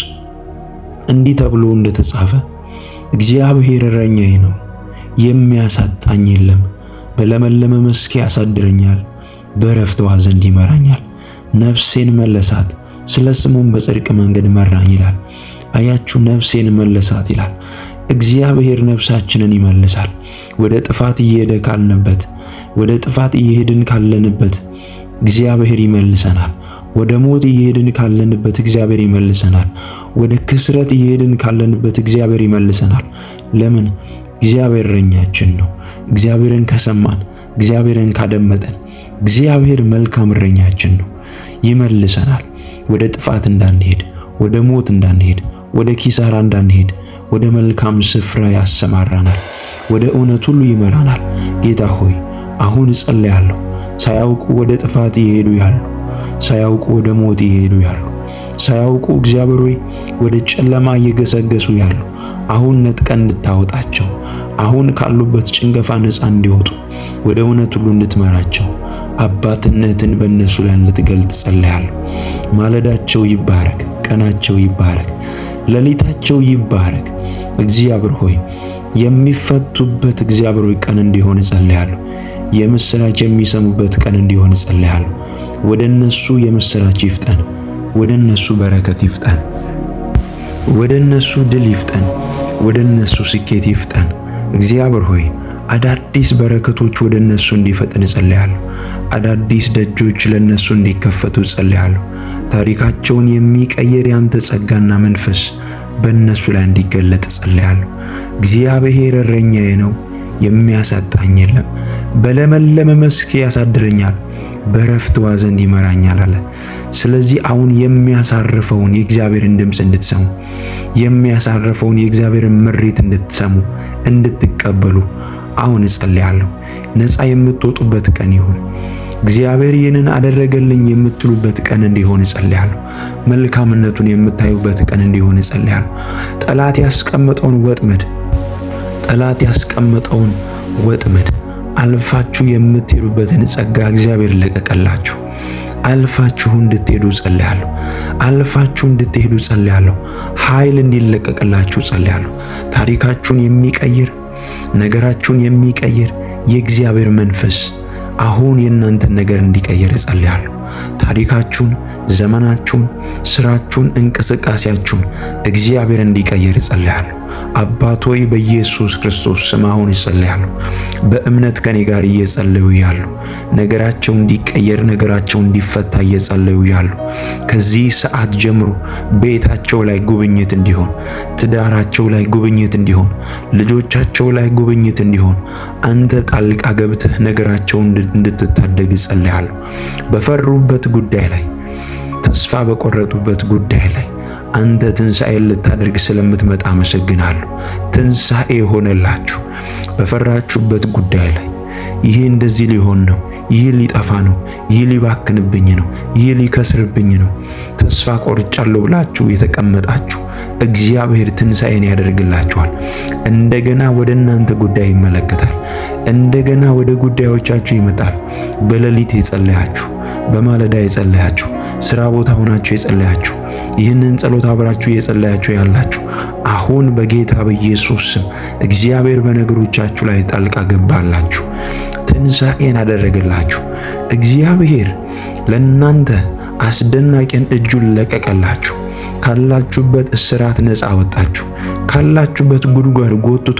እንዲህ ተብሎ እንደተጻፈ እግዚአብሔር እረኛዬ ነው፣ የሚያሳጣኝ የለም። በለመለመ መስክ ያሳድረኛል፣ በዕረፍት ውኃ ዘንድ ይመራኛል። ነፍሴን መለሳት፣ ስለ ስሙም በጽድቅ መንገድ መራኝ ይላል። አያችሁ፣ ነፍሴን መለሳት ይላል። እግዚአብሔር ነፍሳችንን ይመልሳል። ወደ ጥፋት እየሄድን ካለንበት እግዚአብሔር ይመልሰናል። ወደ ሞት እየሄድን ካለንበት እግዚአብሔር ይመልሰናል። ወደ ክስረት እየሄድን ካለንበት እግዚአብሔር ይመልሰናል። ለምን? እግዚአብሔር እረኛችን ነው። እግዚአብሔርን ከሰማን፣ እግዚአብሔርን ካደመጠን እግዚአብሔር መልካም እረኛችን ነው። ይመልሰናል። ወደ ጥፋት እንዳንሄድ፣ ወደ ሞት እንዳንሄድ፣ ወደ ኪሳራ እንዳንሄድ ወደ መልካም ስፍራ ያሰማራናል። ወደ እውነት ሁሉ ይመራናል። ጌታ ሆይ አሁን እጸልያለሁ። ሳያውቁ ወደ ጥፋት ይሄዱ ያሉ፣ ሳያውቁ ወደ ሞት ይሄዱ ያሉ ሳያውቁ እግዚአብሔር ሆይ ወደ ጨለማ እየገሰገሱ ያሉ አሁን ነጥቀን እንድታወጣቸው፣ አሁን ካሉበት ጭንገፋ ነፃ እንዲወጡ ወደ እውነት ሁሉ እንድትመራቸው አባትነትን በእነሱ ላይ እንድትገልጥ ጸልያለሁ። ማለዳቸው ይባረክ፣ ቀናቸው ይባረክ፣ ሌሊታቸው ይባረክ። እግዚአብሔር ሆይ የሚፈቱበት እግዚአብሔር ሆይ ቀን እንዲሆን ጸልያለሁ። የምስራች የሚሰሙበት ቀን እንዲሆን ጸልያለሁ። ወደ እነሱ የምስራች ይፍጠን፣ ወደ እነሱ በረከት ይፍጠን፣ ወደ እነሱ ድል ይፍጠን፣ ወደ እነሱ ስኬት ይፍጠን። እግዚአብሔር ሆይ አዳዲስ በረከቶች ወደ እነሱ እንዲፈጥን ጸልያለሁ። አዳዲስ ደጆች ለነሱ እንዲከፈቱ ጸልያለሁ። ታሪካቸውን የሚቀየር ያንተ ጸጋና መንፈስ በእነሱ ላይ እንዲገለጥ ጸልያለሁ። እግዚአብሔር እረኛዬ ነው፣ የሚያሳጣኝ የለም። በለመለመ መስክ ያሳድረኛል፣ በረፍት ውኃ ዘንድ ይመራኛል አለ። ስለዚህ አሁን የሚያሳርፈውን የእግዚአብሔርን ድምፅ እንድትሰሙ፣ የሚያሳርፈውን የእግዚአብሔርን ምሪት እንድትሰሙ፣ እንድትቀበሉ አሁን እጸልያለሁ። ነፃ የምትወጡበት ቀን ይሁን። እግዚአብሔር ይህንን አደረገልኝ የምትሉበት ቀን እንዲሆን እጸልያለሁ። መልካምነቱን የምታዩበት ቀን እንዲሆን እጸልያለሁ። ጠላት ያስቀመጠውን ወጥመድ አልፋችሁ የምትሄዱበትን ጸጋ እግዚአብሔር ለቀቀላችሁ። አልፋችሁ እንድትሄዱ ጸልያለሁ። አልፋችሁ እንድትሄዱ ጸልያለሁ። ኃይል እንዲለቀቅላችሁ ጸልያለሁ። ታሪካችሁን የሚቀይር ነገራችሁን የሚቀይር የእግዚአብሔር መንፈስ አሁን የእናንተን ነገር እንዲቀይር እጸልያለሁ። ታሪካችሁን፣ ዘመናችሁን፣ ስራችሁን፣ እንቅስቃሴያችሁን እግዚአብሔር እንዲቀይር እጸልያለሁ። አባት ሆይ በኢየሱስ ክርስቶስ ስም አሁን እጸልያለሁ። በእምነት ከኔ ጋር እየጸለዩ ያሉ ነገራቸው እንዲቀየር፣ ነገራቸው እንዲፈታ እየጸለዩ ያሉ ከዚህ ሰዓት ጀምሮ ቤታቸው ላይ ጉብኝት እንዲሆን፣ ትዳራቸው ላይ ጉብኝት እንዲሆን፣ ልጆቻቸው ላይ ጉብኝት እንዲሆን አንተ ጣልቃ ገብተህ ነገራቸውን እንድትታደግ እጸልያለሁ። በፈሩበት ጉዳይ ላይ፣ ተስፋ በቆረጡበት ጉዳይ ላይ አንተ ትንሣኤን ልታደርግ ስለምትመጣ አመሰግናለሁ። ትንሣኤ ሆነላችሁ። በፈራችሁበት ጉዳይ ላይ ይህ እንደዚህ ሊሆን ነው፣ ይህ ሊጠፋ ነው፣ ይህ ሊባክንብኝ ነው፣ ይህ ሊከስርብኝ ነው፣ ተስፋ ቆርጫለሁ ብላችሁ የተቀመጣችሁ እግዚአብሔር ትንሣኤን ያደርግላችኋል። እንደገና ወደ እናንተ ጉዳይ ይመለከታል። እንደገና ወደ ጉዳዮቻችሁ ይመጣል። በሌሊት የጸለያችሁ፣ በማለዳ የጸለያችሁ፣ ስራ ቦታ ሆናችሁ የጸለያችሁ፣ ይህንን ጸሎት አብራችሁ የጸለያችሁ ያላችሁ አሁን በጌታ በኢየሱስ ስም እግዚአብሔር በነገሮቻችሁ ላይ ጣልቃ ገባላችሁ። ትንሣኤን አደረገላችሁ። እግዚአብሔር ለእናንተ አስደናቂን እጁን ለቀቀላችሁ። ካላችሁበት እስራት ነፃ አወጣችሁ። ካላችሁበት ጉድጓድ ጎትቶ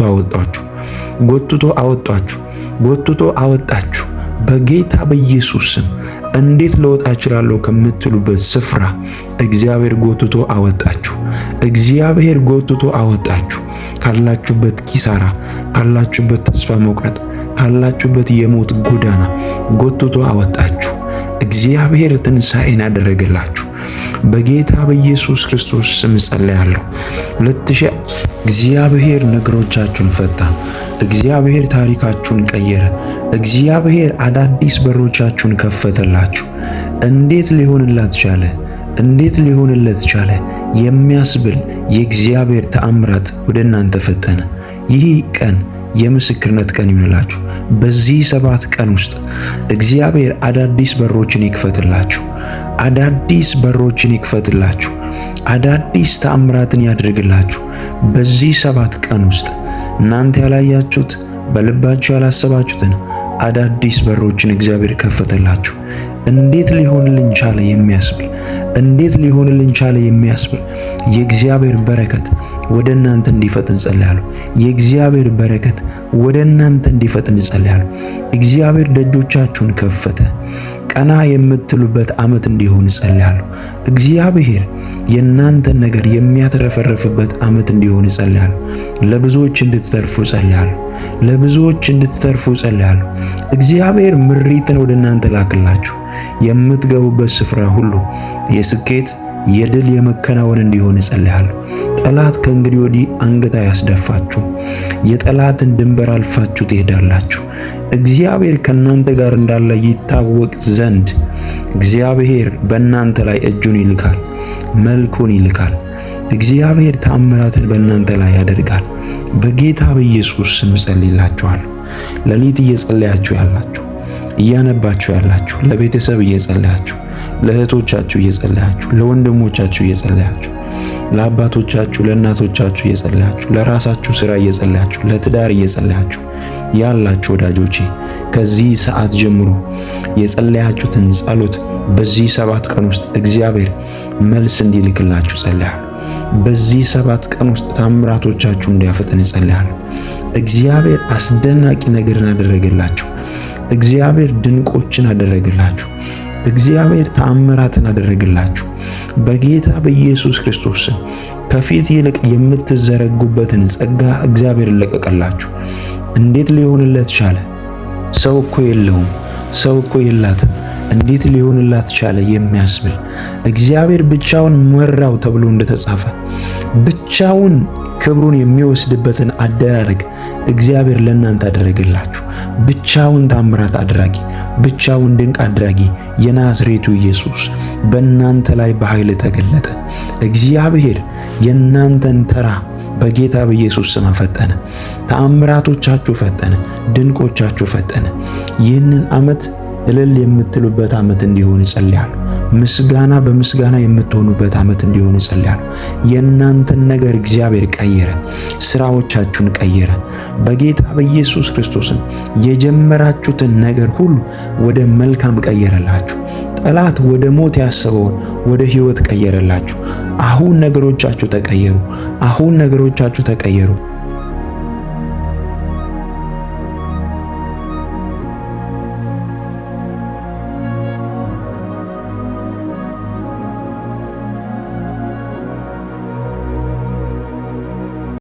አወጣችሁ። በጌታ በኢየሱስ ስም እንዴት ልወጣ እችላለሁ ከምትሉበት ስፍራ እግዚአብሔር ጎትቶ አወጣችሁ። እግዚአብሔር ጎትቶ አወጣችሁ። ካላችሁበት ኪሳራ፣ ካላችሁበት ተስፋ መቁረጥ፣ ካላችሁበት የሞት ጎዳና ጎትቶ አወጣችሁ። እግዚአብሔር ትንሣኤን አደረገላችሁ። በጌታ በኢየሱስ ክርስቶስ ስም ጸልያለሁ። እግዚአብሔር ነገሮቻችሁን ፈታ። እግዚአብሔር ታሪካችሁን ቀየረ። እግዚአብሔር አዳዲስ በሮቻችሁን ከፈተላችሁ። እንዴት ሊሆንለት ቻለ የሚያስብል የእግዚአብሔር ተአምራት ወደ እናንተ ፈጠነ። ይህ ቀን የምስክርነት ቀን ይሁንላችሁ። በዚህ 7 ቀን ውስጥ እግዚአብሔር አዳዲስ በሮችን ይክፈትላችሁ። አዳዲስ ተአምራትን ያድርግላችሁ። በዚህ 7 ቀን ውስጥ እናንተ ያላያችሁት በልባችሁ ያላሰባችሁትን አዳዲስ በሮችን እግዚአብሔር ከፈተላችሁ። እንዴት ሊሆንልን ቻለ የሚያስብል የእግዚአብሔር በረከት ወደ እናንተ እንዲፈጥን ጸልያለሁ። የእግዚአብሔር በረከት ወደ እናንተ እንዲፈጥን ጸልያለሁ። እግዚአብሔር ደጆቻችሁን ከፈተ። ቀና የምትሉበት ዓመት እንዲሆን ጸልያለሁ። እግዚአብሔር የእናንተን ነገር የሚያተረፈርፍበት ዓመት እንዲሆን ጸልያለሁ። ለብዙዎች እንድትተርፉ ጸልያለሁ። እግዚአብሔር ምሪትን ወደ እናንተ ላክላችሁ። የምትገቡበት ስፍራ ሁሉ የስኬት፣ የድል፣ የመከናወን እንዲሆን ጸልያለሁ። ጠላት ከእንግዲህ ወዲህ አንገት አያስደፋችሁ። የጠላትን ድንበር አልፋችሁ ትሄዳላችሁ። እግዚአብሔር ከእናንተ ጋር እንዳለ ይታወቅ ዘንድ እግዚአብሔር በእናንተ ላይ እጁን ይልካል። መልኩን ይልካል። እግዚአብሔር ተአምራትን በእናንተ ላይ ያደርጋል። በጌታ በኢየሱስ ስም ጸልይላችኋለሁ። ሌሊት እየጸለያችሁ ያላችሁ፣ እያነባችሁ ያላችሁ፣ ለቤተሰብ እየጸለያችሁ፣ ለእህቶቻችሁ እየጸለያችሁ፣ ለወንድሞቻችሁ እየጸለያችሁ፣ ለአባቶቻችሁ ለእናቶቻችሁ እየጸለያችሁ፣ ለራሳችሁ ሥራ እየጸለያችሁ፣ ለትዳር እየጸለያችሁ ያላችሁ ወዳጆቼ ከዚህ ሰዓት ጀምሮ የጸለያችሁትን ጸሎት በዚህ 7 ቀን ውስጥ እግዚአብሔር መልስ እንዲልክላችሁ ጸልያለሁ። በዚህ 7 ቀን ውስጥ ታምራቶቻችሁ እንዲያፈጥን ጸልያለሁ። እግዚአብሔር አስደናቂ ነገርን አደረገላችሁ። እግዚአብሔር ድንቆችን አደረገላችሁ። እግዚአብሔር ተአምራትን አደረገላችሁ። በጌታ በኢየሱስ ክርስቶስ ከፊት ይልቅ የምትዘረጉበትን ጸጋ እግዚአብሔር ለቀቀላችሁ። እንዴት ሊሆንለት ቻለ? ሰው እኮ የለውም፣ ሰው እኮ የላትም፣ እንዴት ሊሆንላት ቻለ የሚያስብል እግዚአብሔር ብቻውን መራው ተብሎ እንደተጻፈ ብቻውን ክብሩን የሚወስድበትን አደራረግ እግዚአብሔር ለእናንተ አደረገላችሁ። ብቻውን ታምራት አድራጊ፣ ብቻውን ድንቅ አድራጊ የናዝሬቱ ኢየሱስ በእናንተ ላይ በኃይል ተገለጠ። እግዚአብሔር የእናንተን ተራ በጌታ በኢየሱስ ስም ፈጠነ። ተአምራቶቻችሁ ፈጠነ፣ ድንቆቻችሁ ፈጠነ። ይህንን ዓመት እልል የምትሉበት ዓመት እንዲሆን እጸልያለሁ። ምስጋና በምስጋና የምትሆኑበት ዓመት እንዲሆን እጸልያለሁ። የእናንተን ነገር እግዚአብሔር ቀየረ፣ ስራዎቻችሁን ቀየረ። በጌታ በኢየሱስ ክርስቶስም የጀመራችሁትን ነገር ሁሉ ወደ መልካም ቀየረላችሁ። ጠላት ወደ ሞት ያሰበውን ወደ ሕይወት ቀየረላችሁ። አሁን ነገሮቻችሁ ተቀየሩ። አሁን ነገሮቻችሁ ተቀየሩ።